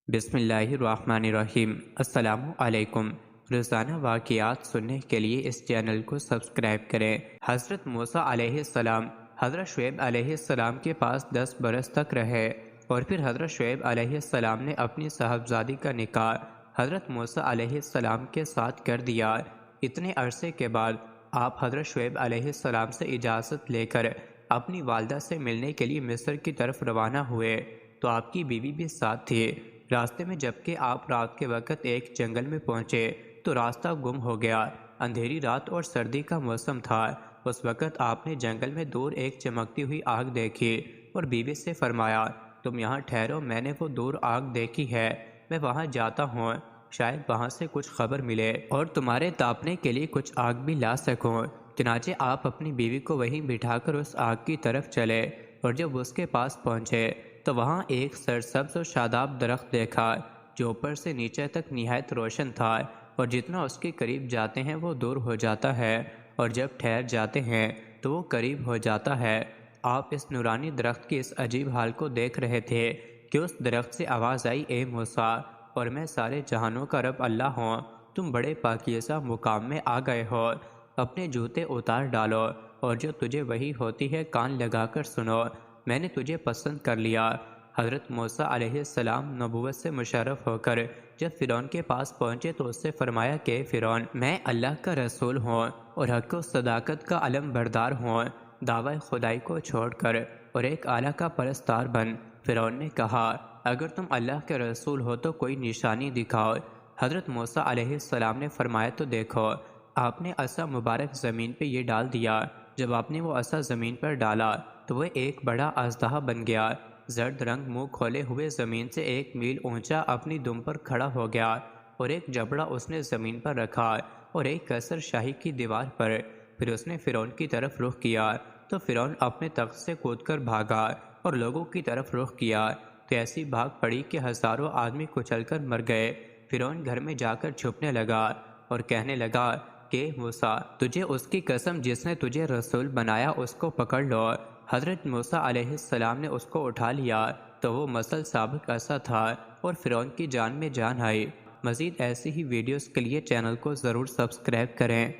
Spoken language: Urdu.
بسم اللہ الرحمن الرحیم۔ السلام علیکم۔ روزانہ واقعات سننے کے لیے اس چینل کو سبسکرائب کریں۔ حضرت موسیٰ علیہ السلام حضرت شعیب علیہ السلام کے پاس 10 برس تک رہے اور پھر حضرت شعیب علیہ السلام نے اپنی صاحبزادی کا نکاح حضرت موسیٰ علیہ السلام کے ساتھ کر دیا۔ اتنے عرصے کے بعد آپ حضرت شعیب علیہ السلام سے اجازت لے کر اپنی والدہ سے ملنے کے لیے مصر کی طرف روانہ ہوئے تو آپ کی بیوی بھی ساتھ تھی۔ راستے میں جبکہ آپ رات کے وقت ایک جنگل میں پہنچے تو راستہ گم ہو گیا۔ اندھیری رات اور سردی کا موسم تھا۔ اس وقت آپ نے جنگل میں دور ایک چمکتی ہوئی آگ دیکھی اور بیوی سے فرمایا، تم یہاں ٹھہرو، میں نے وہ دور آگ دیکھی ہے، میں وہاں جاتا ہوں، شاید وہاں سے کچھ خبر ملے اور تمہارے تاپنے کے لیے کچھ آگ بھی لا سکوں۔ چنانچہ آپ اپنی بیوی کو وہیں بٹھا کر اس آگ کی طرف چلے اور جب اس کے پاس پہنچے تو وہاں ایک سرسبز و شاداب درخت دیکھا جو اوپر سے نیچے تک نہایت روشن تھا، اور جتنا اس کے قریب جاتے ہیں وہ دور ہو جاتا ہے اور جب ٹھہر جاتے ہیں تو وہ قریب ہو جاتا ہے۔ آپ اس نورانی درخت کی اس عجیب حال کو دیکھ رہے تھے کہ اس درخت سے آواز آئی، اے موسیٰ، اور میں سارے جہانوں کا رب اللہ ہوں، تم بڑے پاکیزہ مقام میں آ گئے ہو، اپنے جوتے اتار ڈالو اور جو تجھے وحی ہوتی ہے کان لگا کر سنو، میں نے تجھے پسند کر لیا۔ حضرت موسیٰ علیہ السلام نبوت سے مشرف ہو کر جب فرعون کے پاس پہنچے تو اس سے فرمایا کہ فرعون، میں اللہ کا رسول ہوں اور حق و صداقت کا علم بردار ہوں، دعوی خدائی کو چھوڑ کر اور ایک الہ کا پرستار بن۔ فرعون نے کہا، اگر تم اللہ کے رسول ہو تو کوئی نشانی دکھاؤ۔ حضرت موسیٰ علیہ السلام نے فرمایا، تو دیکھو۔ آپ نے عصا مبارک زمین پہ یہ ڈال دیا۔ جب آپ نے وہ عصا زمین پر ڈالا تو وہ ایک بڑا اژدہا بن گیا، زرد رنگ، منہ کھولے ہوئے، زمین سے 1 میل اونچا، اپنی دم پر کھڑا ہو گیا، اور ایک جبڑا اس نے زمین پر رکھا اور ایک قصر شاہی کی دیوار پر۔ پھر اس نے فرعون کی طرف رخ کیا تو فرعون اپنے تخت سے کود کر بھاگا اور لوگوں کی طرف رخ کیا تو ایسی بھاگ پڑی کہ ہزاروں آدمی کچل کر مر گئے۔ فرعون گھر میں جا کر چھپنے لگا اور کہنے لگا کہ موسیٰ، تجھے اس کی قسم جس نے تجھے رسول بنایا اس کو پکڑ لو۔ حضرت موسیٰ علیہ السلام نے اس کو اٹھا لیا تو وہ مثل سابق عصا تھا اور فرعون کی جان میں جان آئی۔ مزید ایسی ہی ویڈیوز کے لیے چینل کو ضرور سبسکرائب کریں۔